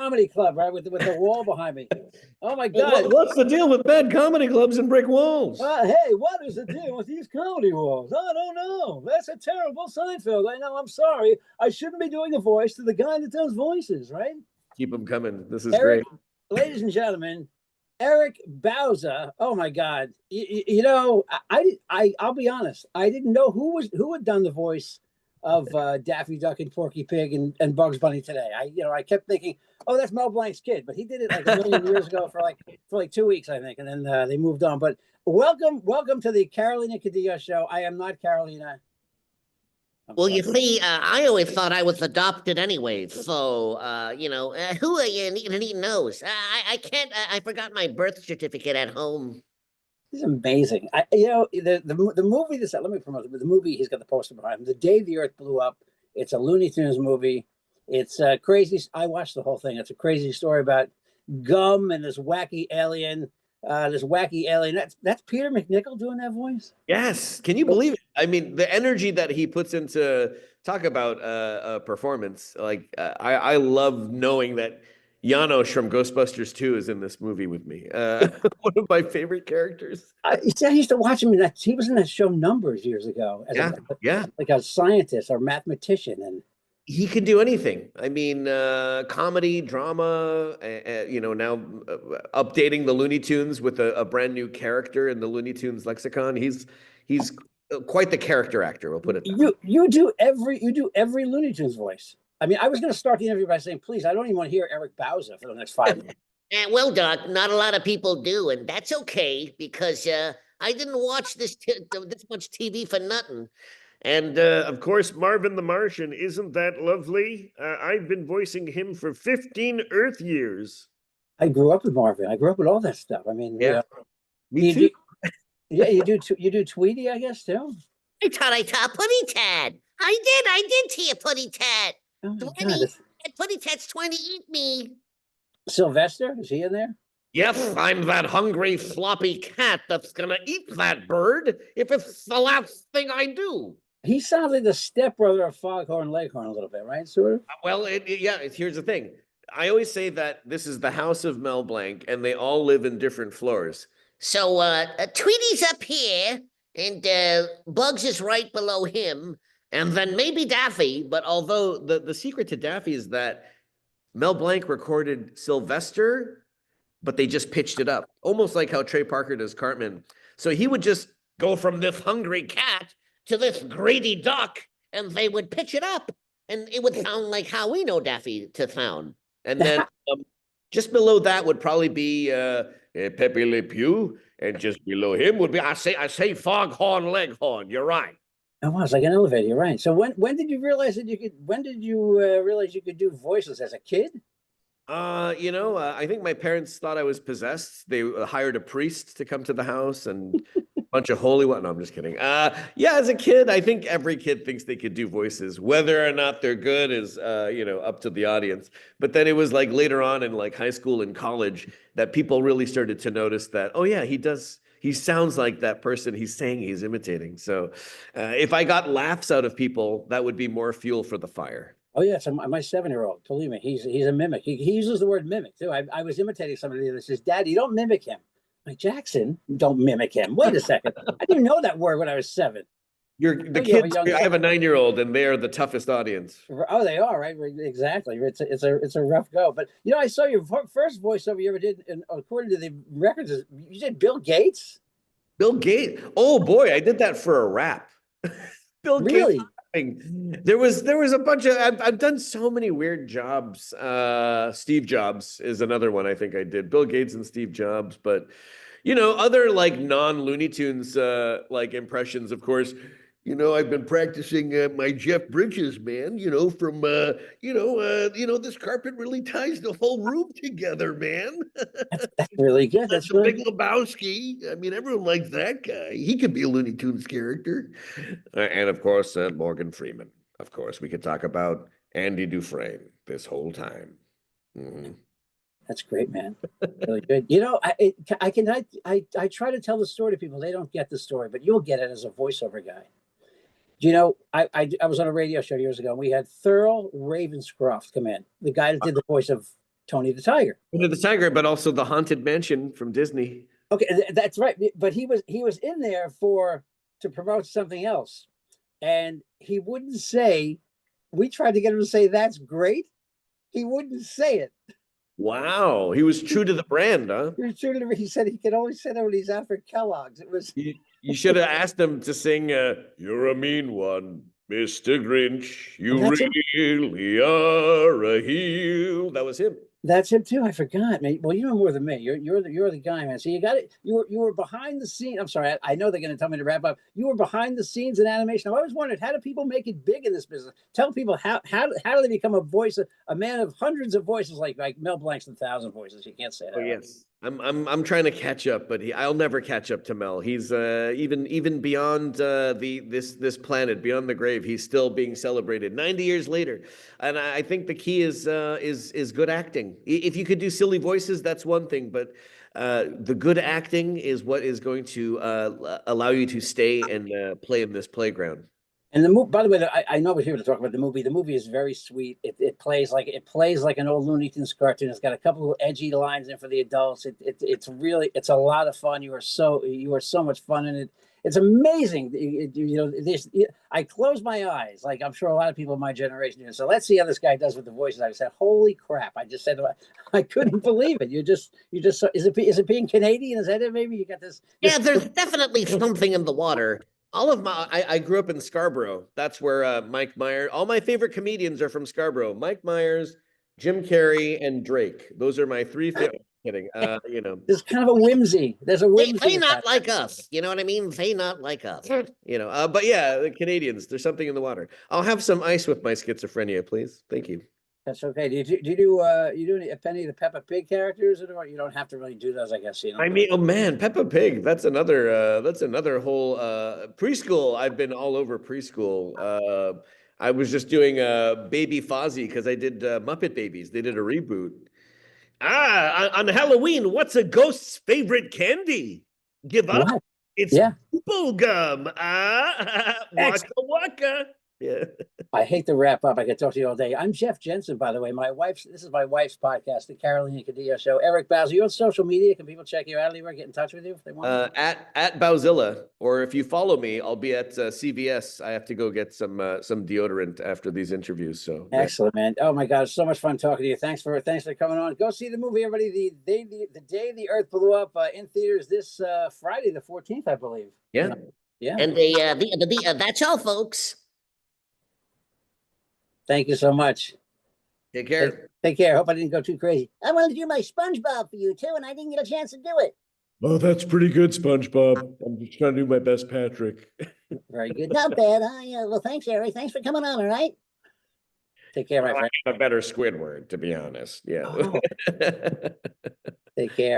comedy club, right? With the wall behind me. Oh my God. What's the deal with bad comedy clubs and brick walls? Hey, what is the deal with these comedy walls? I don't know. That's a terrible Seinfeld. I know. I'm sorry. I shouldn't be doing a voice to the guy that does voices, right? Keep them coming. This is Eric, great. ladies and gentlemen, Eric Bauza. Oh my God. You know, I'll be honest. I didn't know who had done the voice of Daffy Duck and Porky Pig and Bugs Bunny today. I kept thinking, oh, that's Mel Blanc's kid, but he did it like a million years ago for like 2 weeks, I think, and then they moved on. But welcome to the Carolina Cadillo show. I am not Carolina. Well, you see, I always thought I was adopted anyway. So, who are you needing knows? I can't. I forgot my birth certificate at home. It's amazing. The movie. Let me promote it. The movie. He's got the poster behind him. The Day the Earth Blew Up. It's a Looney Tunes movie. It's crazy. I watched the whole thing. It's a crazy story about gum and this wacky alien. That's Peter McNichol doing that voice. Yes. Can you believe it? I mean, the energy that he puts into talk about a performance. Like I love knowing that Janos from Ghostbusters 2 is in this movie with me. One of my favorite characters. I used to watch him he was in that show Numbers years ago. Like a scientist or mathematician, and he can do anything. I mean, comedy, drama, now updating the Looney Tunes with a brand new character in the Looney Tunes lexicon. He's quite the character actor. We'll put it that way. You do every Looney Tunes voice. I mean, I was going to start the interview by saying, please, I don't even want to hear Eric Bauza for the next 5 minutes. Well, Doc, not a lot of people do, and that's okay because I didn't watch this much TV for nothing. And, of course, Marvin the Martian, isn't that lovely? I've been voicing him for 15 Earth years. I grew up with Marvin. I grew up with all that stuff. I mean, yeah, me too. You do Tweety, I guess, too? I thought Putty Tad. I did to you, Putty Tad. Oh 20, Putty Tad's trying to eat me. Sylvester, is he in there? Yes, I'm that hungry, floppy cat that's going to eat that bird if it's the last thing I do. He sounds like the stepbrother of Foghorn Leghorn a little bit, right? Sort of. Well, here's the thing. I always say that this is the house of Mel Blanc, and they all live in different floors. So Tweety's up here, and Bugs is right below him, and then maybe Daffy. But although the secret to Daffy is that Mel Blanc recorded Sylvester, but they just pitched it up, almost like how Trey Parker does Cartman. So he would just go from this hungry cat to this greedy duck, and they would pitch it up, and it would sound like how we know Daffy to sound. And then just below that would probably be Pepe Le Pew, and just below him would be I say Foghorn Leghorn. You're right. It was like an elevator. You're right. So when did you realize that you could? When did you realize you could do voices as a kid? I think my parents thought I was possessed. They hired a priest to come to the house and a bunch of holy what? No, I'm just kidding. As a kid, I think every kid thinks they could do voices. Whether or not they're good is, up to the audience. But then it was like later on in like high school and college that people really started to notice that, oh yeah, he sounds like that person he's saying he's imitating. So if I got laughs out of people, that would be more fuel for the fire. Oh, yeah. So my 7-year-old, believe me, he's a mimic. He uses the word mimic, too. I was imitating somebody that says, Dad, you don't mimic him. I'm like, Jackson, don't mimic him. Wait a second. I didn't know that word when I was 7. Kids, I have a 9-year-old, and they are the toughest audience. Oh, they are, right? Exactly. It's a rough go. But, I saw your first voiceover you ever did, and according to the records, you did Bill Gates? Bill Gates? Oh, boy, I did that for a rap. Bill really? Gates. There was a bunch of I've done so many weird jobs. Steve Jobs is another one I think I did. Bill Gates and Steve Jobs, but other like non-Looney Tunes like impressions, of course. I've been practicing my Jeff Bridges, man, from this carpet really ties the whole room together, man. That's really good. That's a Big Lebowski. I mean, everyone likes that guy. He could be a Looney Tunes character. And of course, Morgan Freeman. Of course, we could talk about Andy Dufresne this whole time. Mm-hmm. That's great, man. Really good. I try to tell the story to people. They don't get the story, but you'll get it as a voiceover guy. I was on a radio show years ago, and we had Thurl Ravenscroft come in, the guy that did the voice of Tony the Tiger. Tony the Tiger, but also the Haunted Mansion from Disney. Okay, that's right. But he was in there to promote something else, and he wouldn't say. We tried to get him to say that's great. He wouldn't say it. Wow, he was true to the brand, huh? He said he could only say that when he's out for Kellogg's. It was. You should have asked him to sing "You're a Mean One, Mr. Grinch. You really are a heel." That was him. That's him too. I forgot, man. Well, you know more than me. You're the guy, man. So you got it. You were behind the scenes. I'm sorry. I know they're going to tell me to wrap up. You were behind the scenes in animation. I've always wondered, how do people make it big in this business? Tell people how do they become a man of hundreds of voices like Mel Blanc's 1,000 voices? You can't say that. Oh yes. I'm trying to catch up, but I'll never catch up to Mel. He's even beyond this planet, beyond the grave. He's still being celebrated 90 years later, and I think the key is good acting. If you could do silly voices, that's one thing, but the good acting is what is going to allow you to stay and play in this playground. And the movie, by the way, I know we're here to talk about the movie. The movie is very sweet. It plays like an old Looney Tunes cartoon. It's got a couple of edgy lines in for the adults. It's a lot of fun. You are so much fun in it. It's amazing. I close my eyes, like I'm sure a lot of people in my generation do. So let's see how this guy does with the voices. I said, "Holy crap!" I just said, I couldn't believe it. You just is it being Canadian? Is that it? Maybe you got this. Yeah, there's definitely something in the water. I grew up in Scarborough. That's where Mike Myers, all my favorite comedians are from Scarborough. Mike Myers, Jim Carrey, and Drake. Those are my three favorite. Kidding. There's kind of a whimsy. There's a whimsy. They not like us. You know what I mean? They not like us. But yeah, the Canadians, there's something in the water. I'll have some ice with my schizophrenia, please. Thank you. That's okay. Do you do any of the Peppa Pig characters, or you don't have to really do those? I guess I mean, oh man, Peppa Pig. That's another whole preschool. I've been all over preschool. I was just doing Baby Fozzie because I did Muppet Babies. They did a reboot. On Halloween, what's a ghost's favorite candy? Give up. What? It's bubblegum. Waka waka. Yeah. I hate to wrap up. I could talk to you all day. I'm Jeff Jensen, by the way. This is my wife's podcast, the Carolina Cadillo Show. Eric Bauza, you on social media? Can people check you out anywhere? Get in touch with you if they want? At Bauzilla, or if you follow me, I'll be at CVS. I have to go get some deodorant after these interviews. So excellent, man. Oh my God, it's so much fun talking to you. Thanks for coming on. Go see the movie, everybody. The Day the Earth Blew Up in theaters this Friday, the 14th, I believe. Yeah. Yeah. And that's all, folks. Thank you so much. Take care. Take care. Hope I didn't go too crazy. I wanted to do my SpongeBob for you too, and I didn't get a chance to do it. Oh, that's pretty good, SpongeBob. I'm just trying to do my best, Patrick. Very good. Not bad. Well, thanks, Eric. Thanks for coming on. All right. Take care, my friend. I'm a better Squidward, to be honest. Yeah. Oh. Take care.